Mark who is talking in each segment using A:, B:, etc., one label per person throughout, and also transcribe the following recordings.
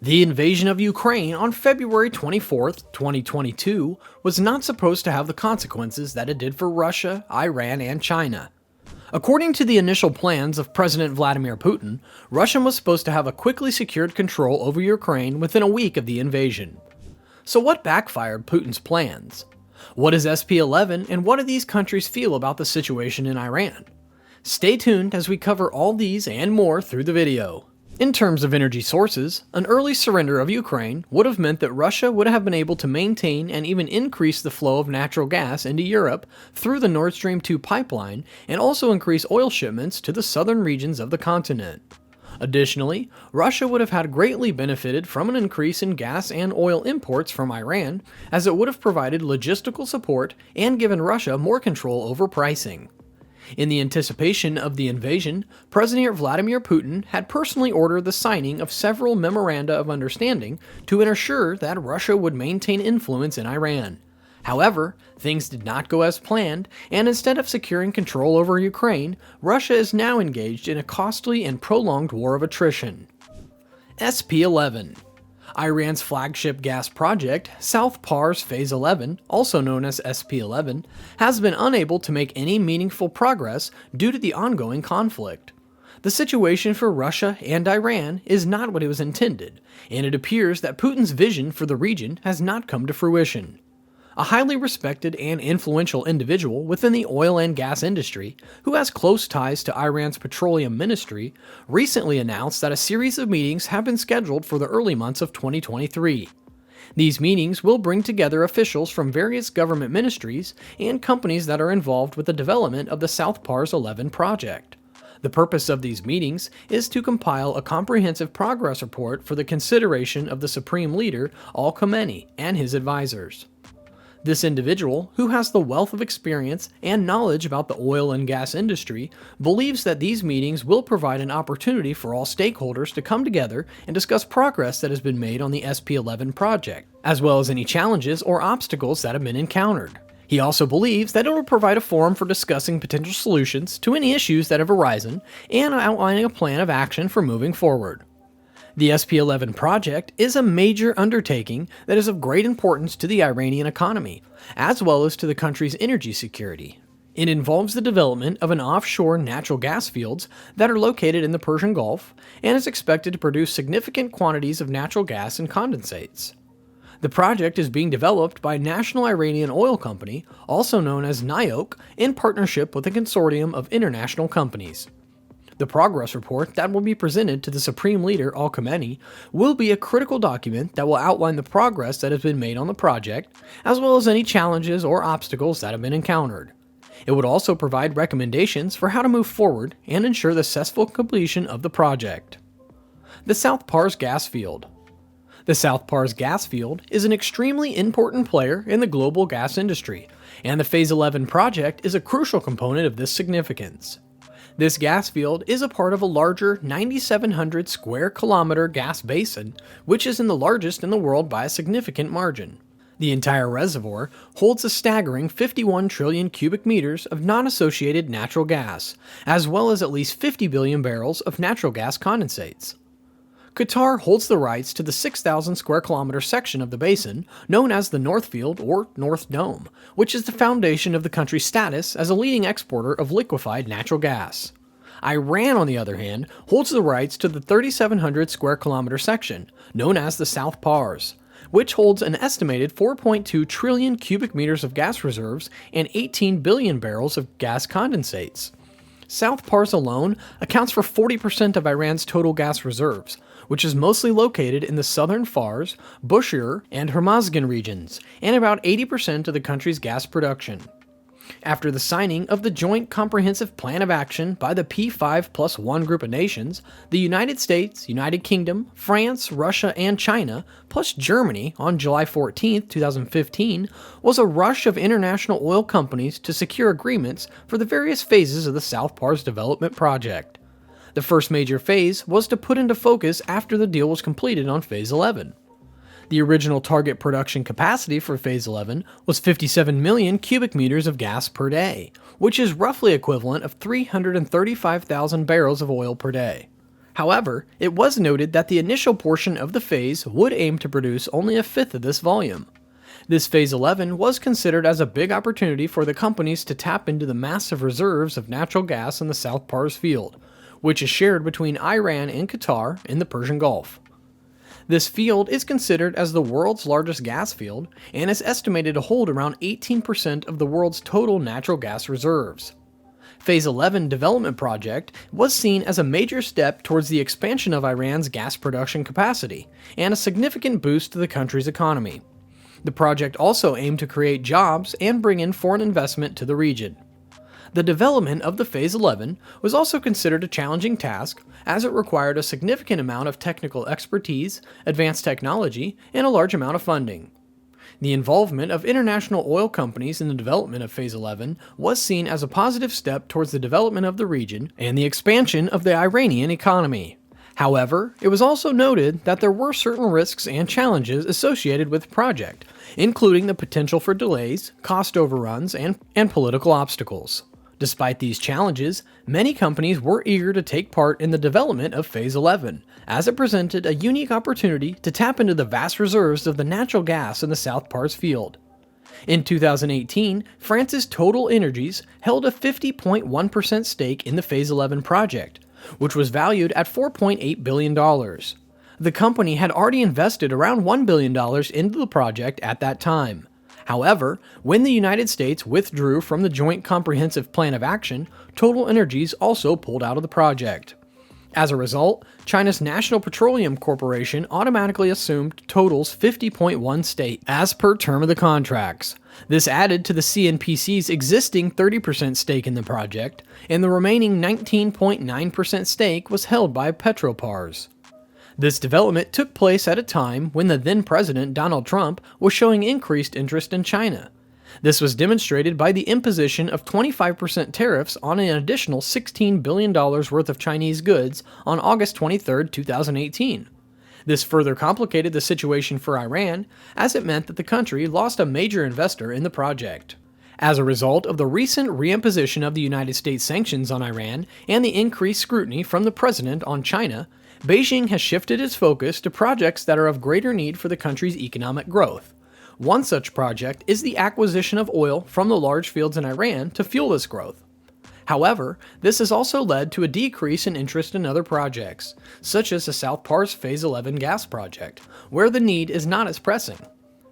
A: The invasion of Ukraine on February 24th, 2022 was not supposed to have the consequences that it did for Russia, Iran, and China. According to the initial plans of President Vladimir Putin, Russia was supposed to have a quickly secured control over Ukraine within a week of the invasion. So what backfired Putin's plans? What is SP-11 and what do these countries feel about the situation in Iran? Stay tuned as we cover all these and more through the video. In terms of energy sources, an early surrender of Ukraine would have meant that Russia would have been able to maintain and even increase the flow of natural gas into Europe through the Nordstream 2 pipeline and also increase oil shipments to the southern regions of the continent. Additionally, Russia would have had greatly benefited from an increase in gas and oil imports from Iran, as it would have provided logistical support and given Russia more control over pricing. In the anticipation of the invasion, President Vladimir Putin had personally ordered the signing of several memoranda of understanding to ensure that Russia would maintain influence in Iran. However, things did not go as planned, and instead of securing control over Ukraine, Russia is now engaged in a costly and prolonged war of attrition. SP-11. Iran's flagship gas project, South PARS Phase 11, also known as SP-11, has been unable to make any meaningful progress due to the ongoing conflict. The situation for Russia and Iran is not what it was intended, and it appears that Putin's vision for the region has not come to fruition. A highly respected and influential individual within the oil and gas industry, who has close ties to Iran's petroleum ministry, recently announced that a series of meetings have been scheduled for the early months of 2023. These meetings will bring together officials from various government ministries and companies that are involved with the development of the South PARS 11 project. The purpose of these meetings is to compile a comprehensive progress report for the consideration of the Supreme Leader Al-Khamenei and his advisors. This individual, who has the wealth of experience and knowledge about the oil and gas industry, believes that these meetings will provide an opportunity for all stakeholders to come together and discuss progress that has been made on the SP-11 project, as well as any challenges or obstacles that have been encountered. He also believes that it will provide a forum for discussing potential solutions to any issues that have arisen and outlining a plan of action for moving forward. The SP-11 project is a major undertaking that is of great importance to the Iranian economy, as well as to the country's energy security. It involves the development of an offshore natural gas fields that are located in the Persian Gulf and is expected to produce significant quantities of natural gas and condensates. The project is being developed by National Iranian Oil Company, also known as NIOC, in partnership with a consortium of international companies. The progress report that will be presented to the Supreme Leader Al-Khamenei will be a critical document that will outline the progress that has been made on the project, as well as any challenges or obstacles that have been encountered. It would also provide recommendations for how to move forward and ensure the successful completion of the project. The South PARS gas field. The South PARS gas field is an extremely important player in the global gas industry, and the Phase 11 project is a crucial component of this significance. This gas field is a part of a larger 9,700 square kilometer gas basin, which is the largest in the world by a significant margin. The entire reservoir holds a staggering 51 trillion cubic meters of non-associated natural gas, as well as at least 50 billion barrels of natural gas condensates. Qatar holds the rights to the 6,000 square kilometer section of the basin known as the North Field or North Dome, which is the foundation of the country's status as a leading exporter of liquefied natural gas. Iran, on the other hand, holds the rights to the 3,700 square kilometer section, known as the South PARS, which holds an estimated 4.2 trillion cubic meters of gas reserves and 18 billion barrels of gas condensates. South PARS alone accounts for 40% of Iran's total gas reserves, which is mostly located in the southern Fars, Bushehr, and Hormozgan regions, and about 80% of the country's gas production. After the signing of the Joint Comprehensive Plan of Action by the P5+1 group of nations, the United States, United Kingdom, France, Russia, and China, plus Germany on July 14, 2015, was a rush of international oil companies to secure agreements for the various phases of the South PARS development project. The first major phase was to put into focus after the deal was completed on Phase 11. The original target production capacity for Phase 11 was 57 million cubic meters of gas per day, which is roughly equivalent of 335,000 barrels of oil per day. However, it was noted that the initial portion of the phase would aim to produce only a fifth of this volume. This Phase 11 was considered as a big opportunity for the companies to tap into the massive reserves of natural gas in the South PARS field, which is shared between Iran and Qatar in the Persian Gulf. This field is considered as the world's largest gas field and is estimated to hold around 18% of the world's total natural gas reserves. Phase 11 development project was seen as a major step towards the expansion of Iran's gas production capacity and a significant boost to the country's economy. The project also aimed to create jobs and bring in foreign investment to the region. The development of the Phase 11 was also considered a challenging task as it required a significant amount of technical expertise, advanced technology, and a large amount of funding. The involvement of international oil companies in the development of Phase 11 was seen as a positive step towards the development of the region and the expansion of the Iranian economy. However, it was also noted that there were certain risks and challenges associated with the project, including the potential for delays, cost overruns, and political obstacles. Despite these challenges, many companies were eager to take part in the development of Phase 11, as it presented a unique opportunity to tap into the vast reserves of the natural gas in the South PARS field. In 2018, France's Total Energies held a 50.1% stake in the Phase 11 project, which was valued at $4.8 billion. The company had already invested around $1 billion into the project at that time. However, when the United States withdrew from the Joint Comprehensive Plan of Action, Total Energies also pulled out of the project. As a result, China's National Petroleum Corporation automatically assumed Total's 50.1% stake as per term of the contracts. This added to the CNPC's existing 30% stake in the project, and the remaining 19.9% stake was held by PetroPARS. This development took place at a time when the then President Donald Trump was showing increased interest in China. This was demonstrated by the imposition of 25% tariffs on an additional $16 billion worth of Chinese goods on August 23, 2018. This further complicated the situation for Iran, as it meant that the country lost a major investor in the project. As a result of the recent reimposition of the United States sanctions on Iran and the increased scrutiny from the president on China, Beijing has shifted its focus to projects that are of greater need for the country's economic growth. One such project is the acquisition of oil from the large fields in Iran to fuel this growth. However, this has also led to a decrease in interest in other projects, such as the South PARS Phase 11 gas project, where the need is not as pressing.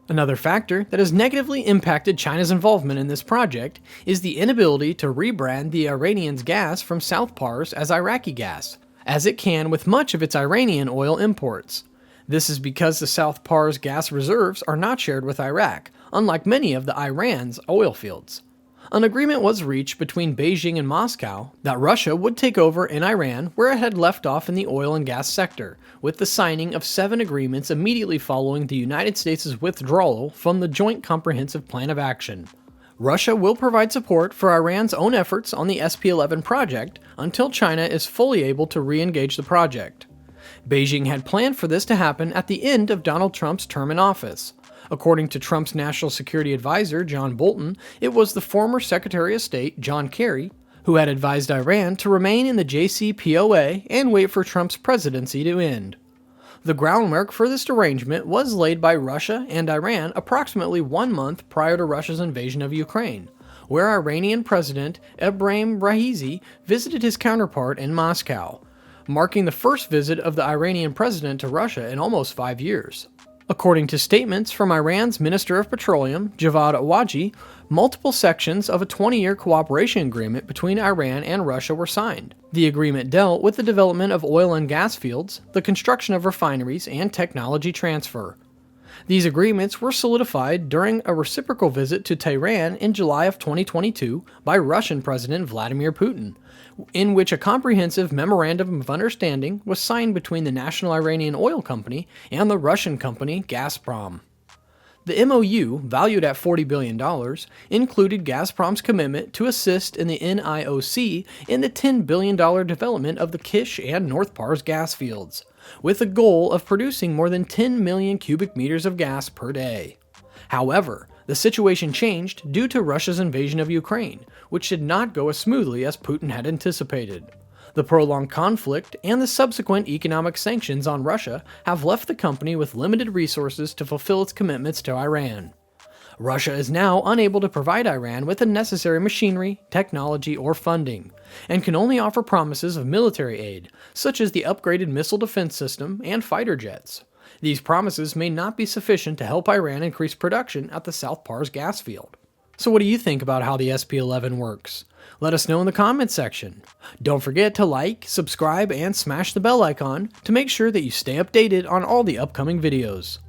A: Another factor that has negatively impacted China's involvement in this project is the inability to rebrand the Iranian's gas from South PARS as Iraqi gas, as it can with much of its Iranian oil imports. This is because the South PARS gas reserves are not shared with Iraq, unlike many of the Iran's oil fields. An agreement was reached between Beijing and Moscow that Russia would take over in Iran where it had left off in the oil and gas sector, with the signing of 7 agreements immediately following the United States' withdrawal from the Joint Comprehensive Plan of Action. Russia will provide support for Iran's own efforts on the SP-11 project until China is fully able to re-engage the project. Beijing had planned for this to happen at the end of Donald Trump's term in office. According to Trump's National Security Advisor, John Bolton, it was the former Secretary of State, John Kerry, who had advised Iran to remain in the JCPOA and wait for Trump's presidency to end. The groundwork for this arrangement was laid by Russia and Iran approximately 1 month prior to Russia's invasion of Ukraine, where Iranian President Ebrahim Raisi visited his counterpart in Moscow, marking the first visit of the Iranian president to Russia in almost 5 years. According to statements from Iran's Minister of Petroleum, Javad Awaji, multiple sections of a 20-year cooperation agreement between Iran and Russia were signed. The agreement dealt with the development of oil and gas fields, the construction of refineries, and technology transfer. These agreements were solidified during a reciprocal visit to Tehran in July of 2022 by Russian President Vladimir Putin, in which a comprehensive memorandum of understanding was signed between the National Iranian Oil Company and the Russian company Gazprom. The MOU, valued at $40 billion, included Gazprom's commitment to assist in the NIOC in the $10 billion development of the Kish and North Pars gas fields, with a goal of producing more than 10 million cubic meters of gas per day. However, the situation changed due to Russia's invasion of Ukraine, which did not go as smoothly as Putin had anticipated. The prolonged conflict and the subsequent economic sanctions on Russia have left the company with limited resources to fulfill its commitments to Iran. Russia is now unable to provide Iran with the necessary machinery, technology, or funding, and can only offer promises of military aid, such as the upgraded missile defense system and fighter jets. These promises may not be sufficient to help Iran increase production at the South PARS gas field. So what do you think about how the SP-11 works? Let us know in the comments section. Don't forget to like, subscribe, and smash the bell icon to make sure that you stay updated on all the upcoming videos.